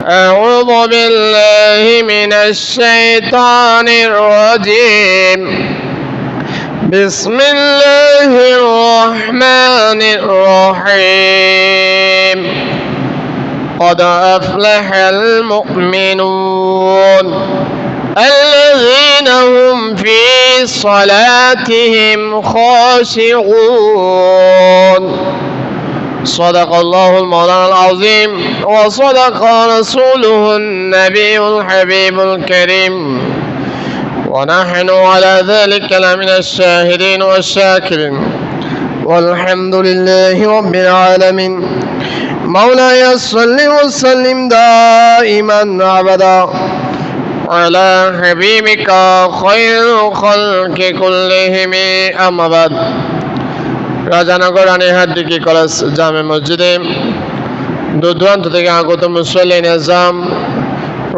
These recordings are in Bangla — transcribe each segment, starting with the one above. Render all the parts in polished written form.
أعوذ بالله من الشيطان الرجيم. بسم الله الرحمن الرحيم. قد أفلح المؤمنون الذين هم في صلاتهم خاشعون. صدق الله المولى العظيم وصدق رسوله النبي الحبيب الكريم، ونحن على ذلك لمن الشاهدين والشاكرين، والحمد لله رب العالمين. مولاي صل وسلم دائما أبدا على حبيبك خير الخلق كلهم، أما بعد. রাজানগর রানীহাট ডিগ্রি কলেজ জামে মসজিদে দূর দূরান্ত থেকে আগত মুসল্লিন আযম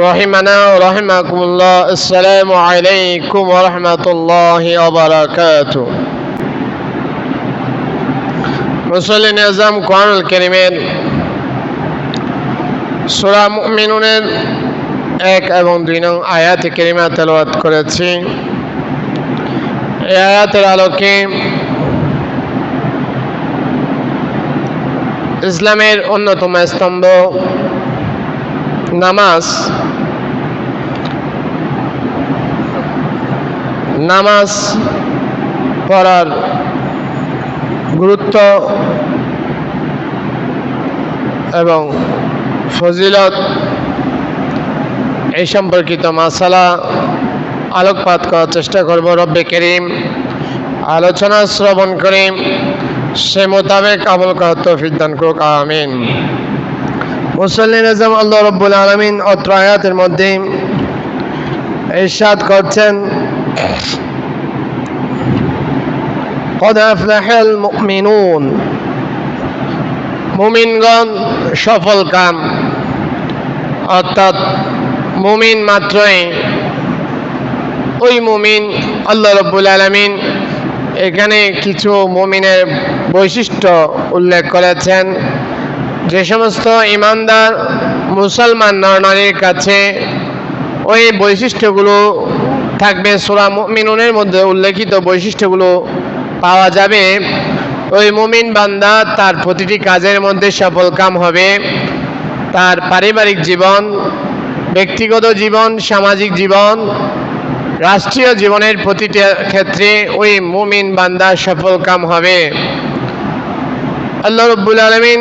রহিমানা ও রহিমাকুমুল্লাহ, আসসালামু আলাইকুম ওয়া রাহমাতুল্লাহি ওয়া বারাকাতুহু। মুসল্লিন আযম কোরআনুল কারীমের সূরা মুমিনুনের 1 এবং 2 নং আয়াত কারিমা তেলাওয়াত করেছি। এই আয়াতের আলোকে ইসলামের অন্যতম স্তম্ভ নামাজ পড়ার গুরুত্ব এবং ফজিলত এই সম্পর্কিত মাসালা আলোকপাত করার চেষ্টা করব। রব্বে করিম আলোচনা শ্রবণ করে সে মোতাবেক আমল করার তৌফিক দান করুক, আমিন। মুসল্লিন আযম আল্লাহ রাব্বুল আলামিন অত্র আয়াতের মধ্যে ইরশাদ করছেন, قد أفلح المؤمنون, মুমিনগণ সফল কাম। অর্থাৎ মুমিন মাত্রই ওই মুমিন। আল্লাহ রাব্বুল আলামিন এখানে কিছু মুমিনের বৈশিষ্ট্য উল্লেখ করেছেন। যে সমস্ত ইমানদার মুসলমান নরনারীর কাছে ওই বৈশিষ্ট্যগুলো থাকবে, সূরা মুমিনুনের মধ্যে উল্লেখিত বৈশিষ্ট্যগুলো পাওয়া যাবে, ওই মুমিন বান্দা তার প্রতিটি কাজের মধ্যে সফল কাম হবে। তার পারিবারিক জীবন, ব্যক্তিগত জীবন, সামাজিক জীবন, রাষ্ট্রীয় জীবনের প্রতিটি ক্ষেত্রে ওই মুমিন বান্দা সফল কাম হবে। আল্লাহ রাব্বুল আলামিন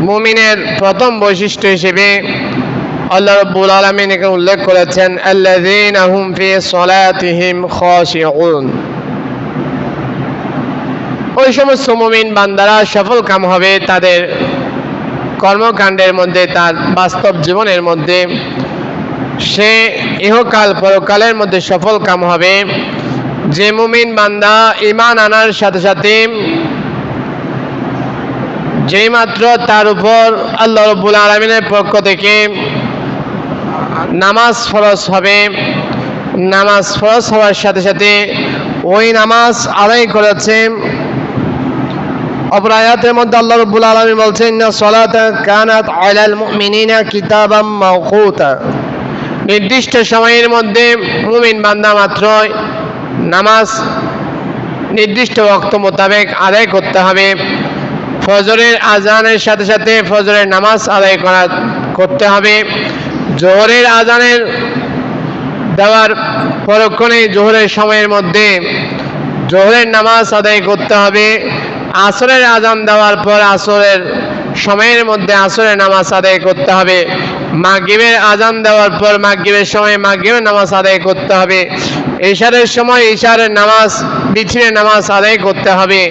মুমিনের প্রথম বৈশিষ্ট্য হিসেবে আল্লাহ রাব্বুল আলামিন এখানে উল্লেখ করেছেন, আল্লাযীনা হুম ফি সালাতিহিম খাশিউন। ওই সমস্ত মুমিন বান্দারা সফল কাম হবে তাদের কর্মকাণ্ডের মধ্যে, তার বাস্তব জীবনের মধ্যে। সে ইহকাল পরকালের মধ্যে সফল কাম হবে যে মুমিন বান্দা ঈমান আনার সাথে সাথে যেই মাত্র তার উপর আল্লাহ রাব্বুল আলামিনের পক্ষ থেকে নামাজ ফরজ হবে, নামাজ ফরজ হওয়ার সাথে সাথে ওই নামাজ আদায় করেছে। অপর আয়াতের মধ্যে আল্লাহ রাব্বুল আলামিন বলছেন, ইন্না সলাতা কানাত আলাল মুমিনিনা কিতাবাম মাওকুতা। নির্দিষ্ট সময়ের মধ্যে মুমিন বান্দা মাত্র নামাজ নির্দিষ্ট ওয়াক্ত মোতাবেক আদায় করতে হবে। ফজরের আজানের সাথে সাথে ফজরের নামাজ আদায় করতে হবে। জোহরের আজানের দেওয়ার পরক্ষণে জোহরের সময়ের মধ্যে জোহরের নামাজ আদায় করতে হবে। আসরের আজান দেওয়ার পর আসরের সময়ের মধ্যে আসরের নামাজ আদায় করতে হবে। মাগরিবের আজান দেওয়ার পর মাগরিবের সময় মাগরিবের নামাজ আদায় করতে হবে। ইশারের সময় ইশারের নামাজ, বিছরের নামাজ আদায় করতে হবে।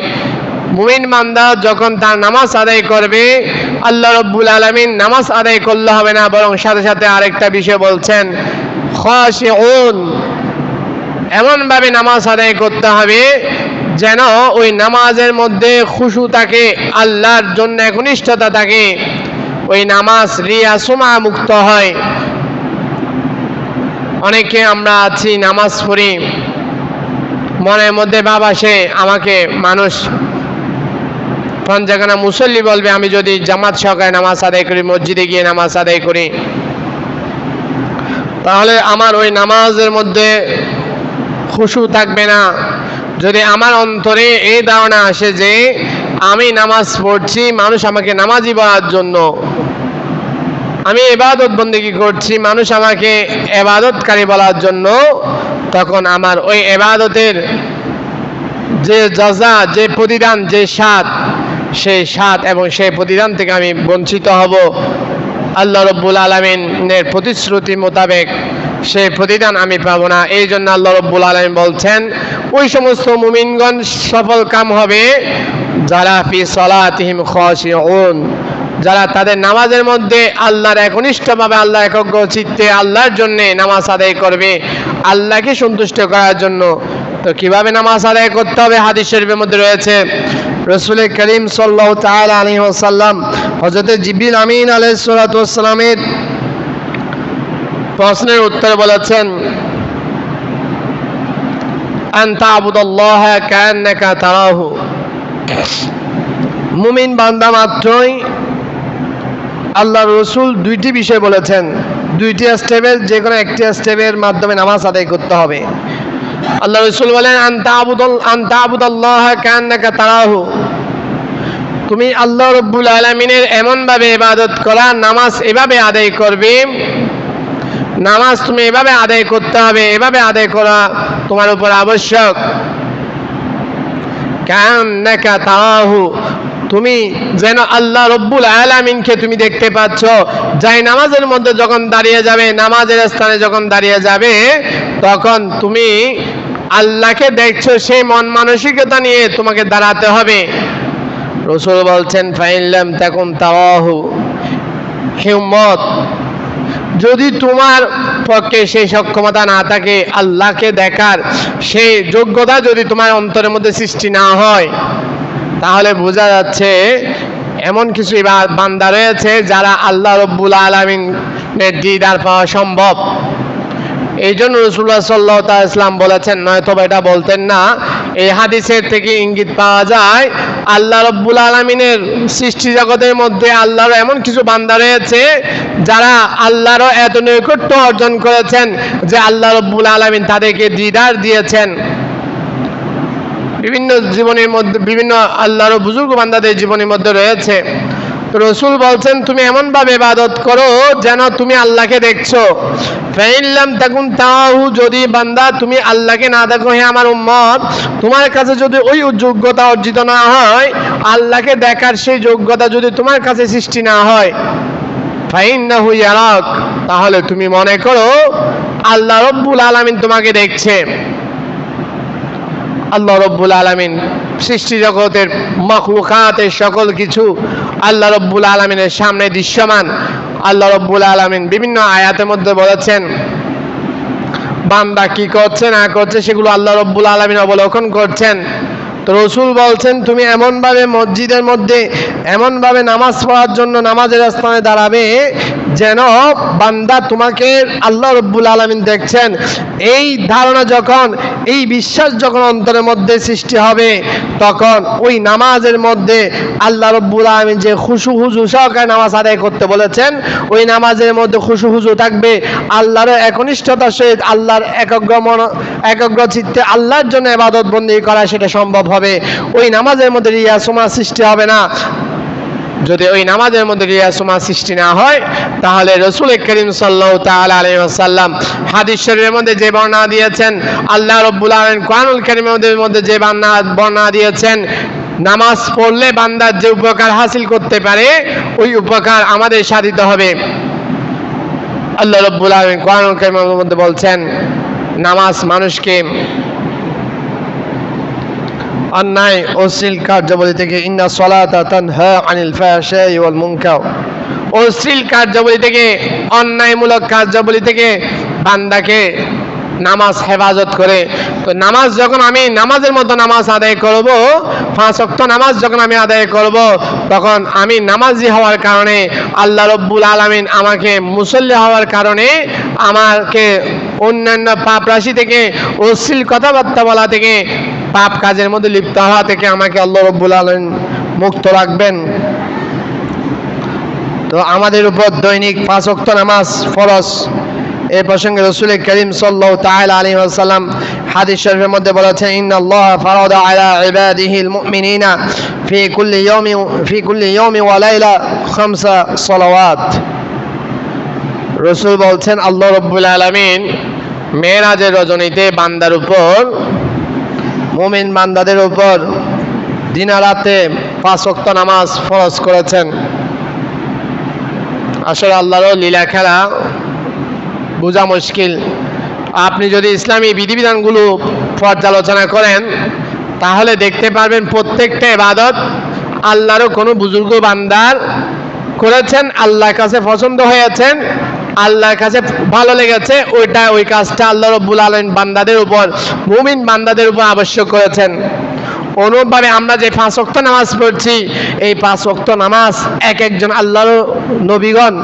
মুমিন বান্দা যখন তার নামাজ আদায় করবে, আল্লাহ রাব্বুল আলামিন নামাজ আদায় করলে হবে না, বরং সাথে সাথে আরেকটা বিষয় বলছেন, খাশিউন। এমনভাবে নামাজ আদায় করতে হবে যেন ওই নামাজের মধ্যে খুশু থাকে, আল্লাহর জন্য একনিষ্ঠতা থাকে, ওই নামাজ রিয়া সুমা মুক্ত হয়। অনেকে আমরা আছি নামাজ পড়ি, মনের মধ্যে ভাব আসে আমাকে মানুষ পঞ্চখানা মুসল্লি বলবে আমি যদি জামাত সহকারে নামাজ আদায় করি, মসজিদে গিয়ে নামাজ আদায় করি, তাহলে আমার ওই নামাজের মধ্যে খুশু থাকবে না। যদি আমার অন্তরে এই ধারণা আসে যে আমি নামাজ পড়ছি মানুষ আমাকে নামাজি বলার জন্য, আমি ইবাদত বন্দেগী করছি মানুষ আমাকে ইবাদতকারী বলার জন্য, তখন আমার ওই ইবাদতের যে জাযা, যে প্রতিদান, যে স্বাদ, সেই স্বাদ এবং সেই প্রতিদান থেকে আমি বঞ্চিত হব। আল্লাহ রাব্বুল আলামিনের প্রতিশ্রুতি মোতাবেক সেই প্রতিদান আমি পাবো না। এই জন্য আল্লাহ রাব্বুল আলামিন বলছেন ওই সমস্ত মুমিনগণ সফল কাম হবে যারা ফি সালাতিহিম খাশিউন, যারা তাদের নামাজের মধ্যে আল্লাহর একনিষ্ঠভাবে, আল্লাহ একগ্র চিত্তে আল্লাহর জন্য নামাজ আদায় করবে, আল্লাহকে সন্তুষ্ট করার জন্য। তো কিভাবে নামাজ আদায় করতে হবে হাদিস শরীফের মধ্যে রয়েছে। রাসূল করিম সাল্লাল্লাহু তাআলা আলাইহি ওয়াসাল্লাম হযরত জিবরিল আমিন আলাইহিস সালাতু ওয়াস সালামের প্রশ্নের উত্তরে বলেছেন আন তা'বুদাল্লাহা কাআন্নাকা তারাহু, মুমিন বান্দা মাত্রই আল্লাহ রসুল দুইটি বিষয় বলেছেন, দুইটি স্টেপের যে কোনো একটি স্টেপের মাধ্যমে নামাজ আদায় করতে হবে। আল্লাহ রসুল বলেন আন তা'বুদাল্লাহা কাআন্নাকা তারাহু, তুমি আল্লাহ রাব্বুল আলামিনের এমনভাবে ইবাদত করা, নামাজ এভাবে আদায় করবে, নামাজ তুমি এভাবে আদায় করতে হবে, এভাবে আদায় করা তোমার উপর আবশ্যক। কাআন্নাকা তারাহু, তুমি যেন আল্লাহ রাব্বুল আলামিনকে তুমি দেখতে পাচ্ছ। যাই নামাজের মধ্যে যখন দাঁড়িয়ে যাবে, নামাজের স্থানে যখন দাঁড়িয়ে যাবে, তখন তুমি আল্লাহকে দেখছো, সেই মন মানসিকতা নিয়ে তোমাকে দাঁড়াতে হবে। রাসূল বলছেন ফাইন লাম তাকুন তারাহু, হে উম্মত, যদি তোমার পক্ষে সেই সক্ষমতা না থাকে, আল্লাহকে দেখার সেই যোগ্যতা যদি তোমার অন্তরের মধ্যে সৃষ্টি না হয়, তাহলে বোঝা যাচ্ছে এমন কিছু বান্দা রয়েছে যারা আল্লাহ রাব্বুল আলামিনের দিদার পাওয়া সম্ভব। এই জন্য রাসূলুল্লাহ সাল্লাল্লাহু আলাইহি ওয়াসাল্লাম বলেছেন, নয়তো এটা বলতেন না। এই হাদিসের থেকে ইঙ্গিত পাওয়া যায় আল্লাহ রাব্বুল আলামিনের সৃষ্টি জগতের মধ্যে আল্লাহর এমন কিছু বান্দা রয়েছে যারা আল্লাহর এত নৈকট্য অর্জন করেছেন যে আল্লাহ রাব্বুল আলামিন তাদেরকে দিদার দিয়েছেন। বিভিন্ন জীবনের মধ্যে, বিভিন্ন আল্লাহর বুজুর্গ বান্দাদের জীবনের মধ্যে রয়েছে। তো রাসূল বলছেন তুমি এমনভাবে ইবাদত করো যেন তুমি আল্লাহকে দেখছো। ফাইন লাম তাকুন তারাহু, যদি বান্দা তুমি আল্লাহকে না দেখো, হে আমার উম্মত, তোমার কাছে যদি ওই যোগ্যতা অর্জিত না হয়, আল্লাহকে দেখার সেই যোগ্যতা যদি তোমার কাছে সৃষ্টি না হয়, ফাইন্নাহু ইয়ারাক, তাহলে তুমি মনে করো আল্লাহ রাব্বুল আলামিন তোমাকে দেখছে। আল্লাহ রাব্বুল আলামিন সৃষ্টি জগতের মাখলুকাতের সকল কিছু আল্লাহ রাব্বুল আলামিনের সামনে দৃশ্যমান। আল্লাহ রাব্বুল আলামিন বিভিন্ন আয়াতের মধ্যে বলেছেন বান্দা কি করছে না করছে সেগুলো আল্লাহ রাব্বুল আলামিন অবলোকন করছেন। তো রাসূল বলছেন তুমি এমনভাবে মসজিদের মধ্যে এমনভাবে নামাজ পড়ার জন্য নামাজের স্থানে দাঁড়াবে যেন বান্দা তোমাকে আল্লাহ রাব্বুল আলামিন দেখছেন। এই ধারণা যখন, এই বিশ্বাস যখন অন্তরের মধ্যে সৃষ্টি হবে, তখন ওই নামাজের মধ্যে আল্লাহ রাব্বুল আলামিন যে খুশু হুজু সহকারে নামাজ আদায় করতে বলেছেন, ওই নামাজের মধ্যে খুশু হুজু থাকবে, আল্লাহর একনিষ্ঠতার সহিত আল্লাহর একগ্র চিত্তে আল্লাহর জন্য ইবাদত বন্দেগী করা সেটা সম্ভব হবে। ওই নামাজের মধ্যে রিয়া সুমা সৃষ্টি হবে না। যদি ওই নামাজের মধ্যে রিয়া সুমা সৃষ্টি না হয়, তাহলে রাসূল করিম সাল্লাল্লাহু তাআলা আলাইহি ওয়াসাল্লাম হাদিস শরীফের মধ্যে যে বর্ণনা দিয়েছেন, আল্লাহ রাব্বুল আলামিন কোরআনুল কারীমের মধ্যে যে বর্ণনা দিয়েছেন, নামাজ পড়লে বান্দার যে উপকার হাসিল করতে পারে, ওই উপকার আমাদের সাধিত হবে। আল্লাহ রাব্বুল আলামিন কোরআনুল কারীমের মধ্যে বলছেন নামাজ মানুষকে অন্যায় অশ্লীল কার্যাবলী থেকে, ইন্না সলাতা তানহা আনিল ফাহশাই ওয়াল মুনকার, অশ্লীল কার্যাবলী থেকে, অন্যায়মূলক কার্যাবলী থেকে বান্দাকে নামাজ হেফাজত করে। তো নামাজ যখন আমি নামাজের মতো নামাজ আদায় করব, 5 ওয়াক্ত নামাজ যখন আমি আদায় করব, তখন আমি নামাজি হওয়ার কারণে আল্লাহ রাব্বুল আলামিন আমাকে মুসল্লি হওয়ার কারণে আমাকে অন্যান্য পাপ রাশি থেকে, অশ্লীল কথাবার্তা বলা থেকে, পাপ কাজের মধ্যে লিপ্ত হওয়া থেকে আমাকে আল্লাহ রাব্বুল আলামিন মুক্ত রাখবেন। তো আমাদের উপর দৈনিক 5 ওয়াক্ত নামাজ ফরজ। এই প্রসঙ্গে রাসূল করিম সাল্লাল্লাহু তাআলা আলাইহি ওয়াসাল্লাম হাদিস শরীফের মধ্যে বলেছেন, ইন্নাল্লাহা ফারাদা আলা ইবাদিহিল মুমিনিনা ফি কুল্লি ইয়াউমি ওয়া লাইলা 5 সালাওয়াত। রাসূল বলছেন, আল্লাহ রাব্বুল আলামিন মেরাজের রজনীতে বান্দার উপর, মুমিন বান্দাদের উপর দিন রাতে 5 ওয়াক্ত নামাজ ফরজ করেছেন। আসলে আল্লাহর লীলা খেলা বোঝা মুশকিল। আপনি যদি ইসলামী বিধিবিধানগুলো পর্যালোচনা করেন তাহলে দেখতে পারবেন প্রত্যেকটা ইবাদত আল্লাহরও কোনো বুজুর্গ বান্দার করেছেন, আল্লাহর কাছে পছন্দ হয়েছেন, আল্লাহর কাছে ভালো লেগেছে, ওই কাজটা আল্লাহ রাব্বুল আলামিন বান্দাদের উপর, মুমিন বান্দাদের উপর আবশ্যক করেছেন। অনুরূপভাবে আমরা যে 5 ওয়াক্ত নামাজ পড়ছি, এই 5 ওয়াক্ত নামাজ এক একজন আল্লাহর নবীগণ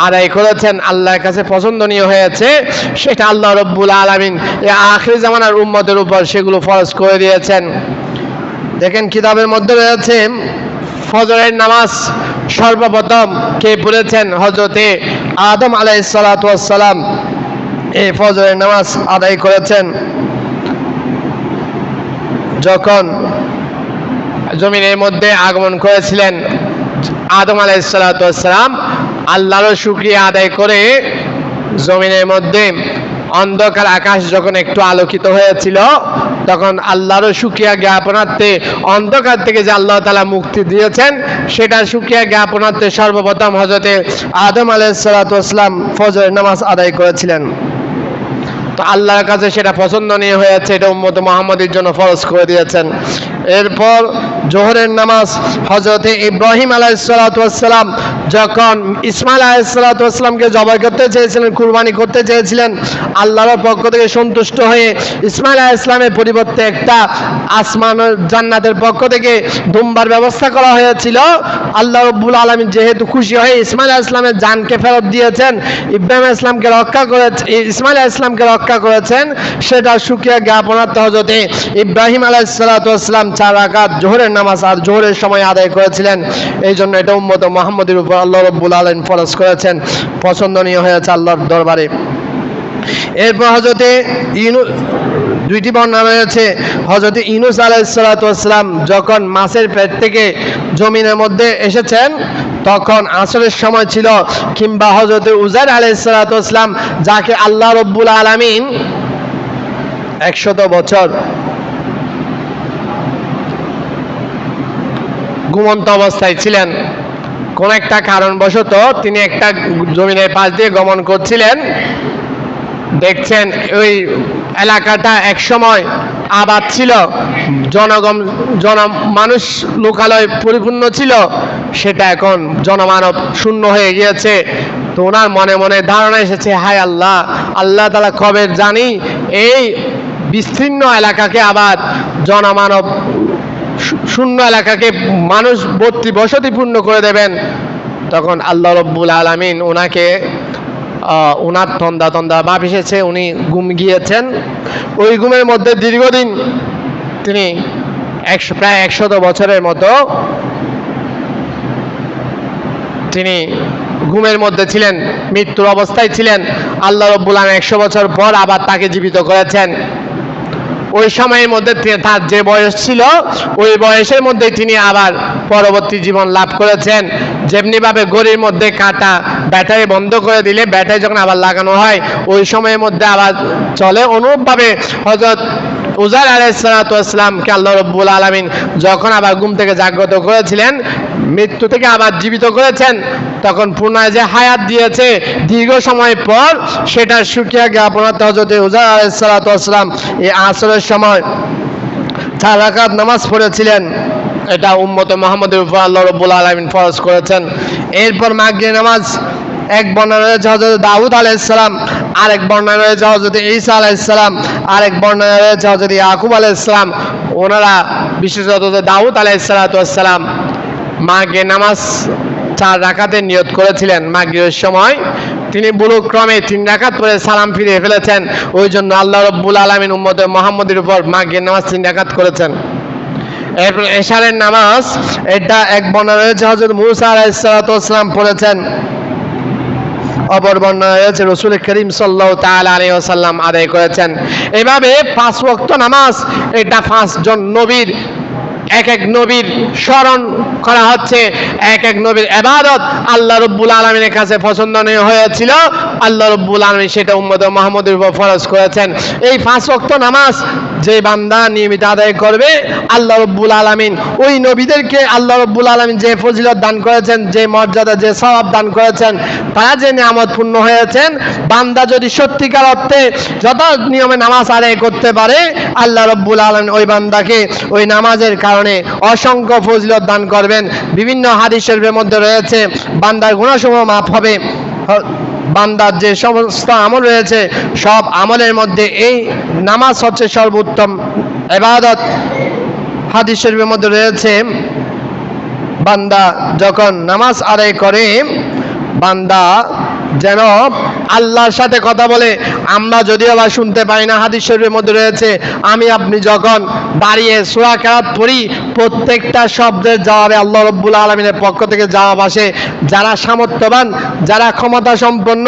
আদায় করেছেন, আল্লাহর কাছে পছন্দনীয় হয়েছে, সেটা আল্লাহ রাব্বুল আলামিন এই আখির জামানার উম্মতের উপর সেগুলো ফরজ করে দিয়েছেন। দেখেন কিতাবের মধ্যে রয়েছে ফজরের নামাজ সর্বপ্রথম কে পড়েছেন? হযরতে আদম আলাইহিস সালাতু ওয়াস সালাম এই ফজরের নামাজ আদায় করেছেন। যখন জমিনের মধ্যে আগমন করেছিলেন আদম আলাইহিস সালাতু ওয়াস সালাম, আল্লাহর শুকরিয়া আদায় করে জমিনের মধ্যে অন্ধকার আকাশ যখন একটু আলোকিত হয়েছিল, তখন আল্লাহর শুকরিয়া জ্ঞাপনার্থে অন্ধকার থেকে যে আল্লাহ তাআলা মুক্তি দিয়েছেন সেটা শুকরিয়া জ্ঞাপনার্থে সর্বপ্রথম হযরতে আদম আলাইহিস সালাতু ওয়াস সালাম ফজরের নামাজ আদায় করেছিলেন। তো আল্লাহর কাছে সেটা পছন্দনীয় হয়েছে, এটা উম্মত মুহাম্মাদের জন্য ফরজ করে দিয়েছেন। এরপর জোহরের নামাজ হযরতে ইব্রাহিম আলাইহিস সালাতু ওয়াস সালাম যখন ইসমাইল আলাইহিস সালাতু ওয়াস সালামকে জবাই করতে চেয়েছিলেন, কুরবানি করতে চেয়েছিলেন, আল্লাহর পক্ষ থেকে সন্তুষ্ট হয়ে ইসমাইল আলাইহিস সালামের পরিবর্তে একটা আসমান জান্নাতের পক্ষ থেকে দুম্বার ব্যবস্থা করা হয়েছিল। আল্লাহ রাব্বুল আলামিন যেহেতু খুশি হয়ে ইসমাইল আলাইহিস সালামের জানকে ফেরত দিয়েছেন, ইব্রাহিম আলাইহিস সালামকে রক্ষা করেছেন, ইসমাইল আলাইহিস সালামকে রক্ষা করেছেন, সেটা শুকরিয়া জ্ঞাপনার্থে হযরতে ইব্রাহিম আলাইহিস সালাতু ওয়াস সালাম 4 রাকাত জোহরের নামাজ আর জোহরের সময় আদায় করেছিলেন। এই জন্য এটা উম্মত মুহাম্মাদের উপর আল্লাহ রাব্বুল আলামিন ফরজ করেছেন, পছন্দনীয় হয়েছে আল্লাহর দরবারে। এরপর হযরতে দুইটি বর্ণনা রয়েছে, হযরতে ইউনূস আলাইহিস সালাতু ওয়াস সালাম যখন মাছের পেট থেকে জমিনের মধ্যে এসেছেন তখন আসরের সময় ছিল, কিংবা হযরতে উযাইর আলাইহিস সালাতু ওয়াস সালাম যাকে আল্লাহ রাব্বুল আলামিন 100 বছর ঘুমন্ত অবস্থায় ছিলেন, কোন একটা কারণবশত তিনি একটা জমিনের পাশ দিয়ে গমন করছিলেন, দেখছেন ওই এলাকাটা এক সময় আবাদ ছিল, মানুষ লোকালয় পরিপূর্ণ ছিল, সেটা এখন জনমানব শূন্য হয়ে গিয়েছে। তো ওনার মনে মনে ধারণা এসেছে, হায় আল্লাহ, আল্লাহ তাআলা কবে জানি এই বিস্তীর্ণ এলাকাকে আবার জনমানব শূন্য এলাকাকে মানুষ বসতিপূর্ণ করে দেবেন। তখন আল্লাহ রাব্বুল আলামিন ওনাকে ওনার তন্দা ভাব এসেছে, উনি ঘুম গিয়েছেন। ওই ঘুমের মধ্যে দীর্ঘদিন তিনি প্রায় 100 বছরের মতো তিনি ঘুমের মধ্যে ছিলেন, মৃত্যুর অবস্থায় ছিলেন। আল্লাহ রাব্বুল আলামিন 100 বছর পর আবার তাকে জীবিত করেছেন। ওই সময়ের মধ্যে তার যে বয়স ছিল ওই বয়সের মধ্যে তিনি আবার পরবর্তী জীবন লাভ করেছেন। যেমনিভাবে ঘড়ির মধ্যে কাঁটা ব্যাটারি বন্ধ করে দিলে ব্যাটারি যখন আবার লাগানো হয় ওই সময়ের মধ্যে আবার চলে, অনুরূপভাবে হযরত উযাইর আলাইহিস সালাতু ওয়াস সালামকে আল্লাহ রাব্বুল আলামিন যখন আবার ঘুম থেকে জাগ্রত করেছিলেন, মৃত্যু থেকে আবার জীবিত করেছেন, তখন পুনরায় যে হায়াত দিয়েছে দীর্ঘ সময় পর, সেটার শুকরিয়া জ্ঞাপনার্থে হযরত উযাইর আলাইহিস সালাতু ওয়াস সালাম এই আসরের সময় 4 রাকাত নামাজ পড়েছিলেন। এটা উম্মতে মুহাম্মাদের উপর আল্লাহ রাব্বুল আলামিন ফরজ করেছেন। এরপর মাগরিব নামাজ এক বর্ণনা রয়েছে হযরত দাউদ আলাইহিস সালাম, আরেক বর্ণনা রয়েছে হযরত ঈসা আলাইহিস সালাম, আরেক বর্ণনা রয়েছে হযরত ইয়াকুব আলাইহিস সালাম। ওনারা বিশেষত দাউদ আলাইহিস সালাতু ওয়াস সালাম মাগরিব নামাজ 4 রাকাতের নিয়ত করেছিলেন। মাগরিবের সময় তিনি বুলুক্রমে 3 রাকাত পরে সালাম ফিরিয়ে ফেলেছেন, ওই জন্য আল্লাহ রাব্বুল আলামিন উম্মতে মুহাম্মাদের উপর মাগরিব নামাজ 3 রাকাত করেছেন। এরপর এশারের নামাজ, এটা এক বর্ণনা রয়েছে হযরত মুসা আলাইহিস সালাতু ওয়াস সালাম পড়েছেন, অপর বর্ণনা রয়েছে রাসূল করিম সাল্লাল্লাহু তাআলা আলাইহি ওয়াসাল্লাম আদায় করেছেন। এভাবে 5 ওয়াক্ত নামাজ, এটা 5 জন নবীর, এক এক নবীর স্মরণ করা হচ্ছে, এক এক নবীর ইবাদত আল্লাহ রাব্বুল আলামিনের কাছে পছন্দনীয় হয়েছিল, আল্লাহ রাব্বুল আলামিন সেটা উম্মত মুহাম্মদের উপর ফরজ করেছেন। এই 5 ওয়াক্ত নামাজ যে বান্দা নিয়মিত আদায় করবে, আল্লাহ রাব্বুল আলামিন ওই নবীদেরকে আল্লাহ রাব্বুল আলামিন যে ফজিলত দান করেছেন, যে মর্যাদা, যে সওয়াব দান করেছেন, তারা যে নিয়ামতপূর্ণ হয়েছেন, বান্দা যদি সত্যিকার অর্থে যত নিয়মে নামাজ আদায় করতে পারে, আল্লাহ রাব্বুল আলামিন ওই বান্দাকে ওই নামাজের কারণে অসংখ্য ফজিলত দান করবেন। বিভিন্ন হাদিস শরীফের মধ্যে রয়েছে বান্দার গুনাহসমূহ মাফ হবে, বান্দার যে সমস্ত আমল রয়েছে সব আমলের মধ্যে এই নামাজ হচ্ছে সর্বোত্তম ইবাদত। হাদিস শরীফের মধ্যে রয়েছে বান্দা যখন নামাজ আদায় করে, বান্দা যেন আল্লাহর সাথে কথা বলে। আমরা যদিও বা শুনতে পাই না, হাদিস শরীফের মধ্যে রয়েছে আমি আপনি যখন দাঁড়িয়ে সূরা কিরাত পড়ি, প্রত্যেকটা শব্দের জবাবে আল্লাহ রাব্বুল আলামিনের পক্ষ থেকে জবাব আসে। যারা সামর্থ্যবান, যারা ক্ষমতা সম্পন্ন,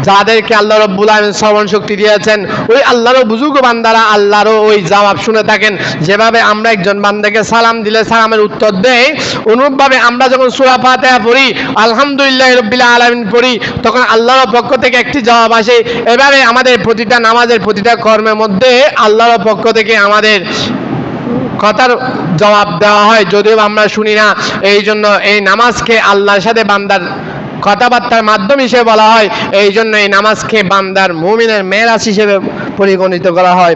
যাদেরকে আল্লাহ রাব্বুল আলামিন শ্রবণ শক্তি দিয়েছেন, ওই আল্লাহর বুজুর্গ বান্দারা আল্লাহরও ওই জবাব শুনে থাকেন। যেভাবে আমরা একজন বান্দাকে সালাম দিলে সালামের উত্তর দেয়, অনুরূপভাবে আমরা যখন সূরা ফাতিহা পড়ি, আলহামদুলিল্লাহি রাব্বিল আলামিন পড়ি, তখন আল্লাহর পক্ষ থেকে একটি জবাব আসে। এভাবে আমাদের প্রতিটা নামাজের, প্রতিটা কর্মের মধ্যে আল্লাহর পক্ষ থেকে আমাদের কথার জবাব দেওয়া হয়, যদিও আমরা শুনি না। এই জন্য এই নামাজকে আল্লাহর সাথে বান্দার কথাবার্তার মাধ্যম হিসেবে বলা হয়। এই জন্য এই নামাজকে বান্দার মুমিনের মেরাজ হিসেবে পরিগণিত করা হয়।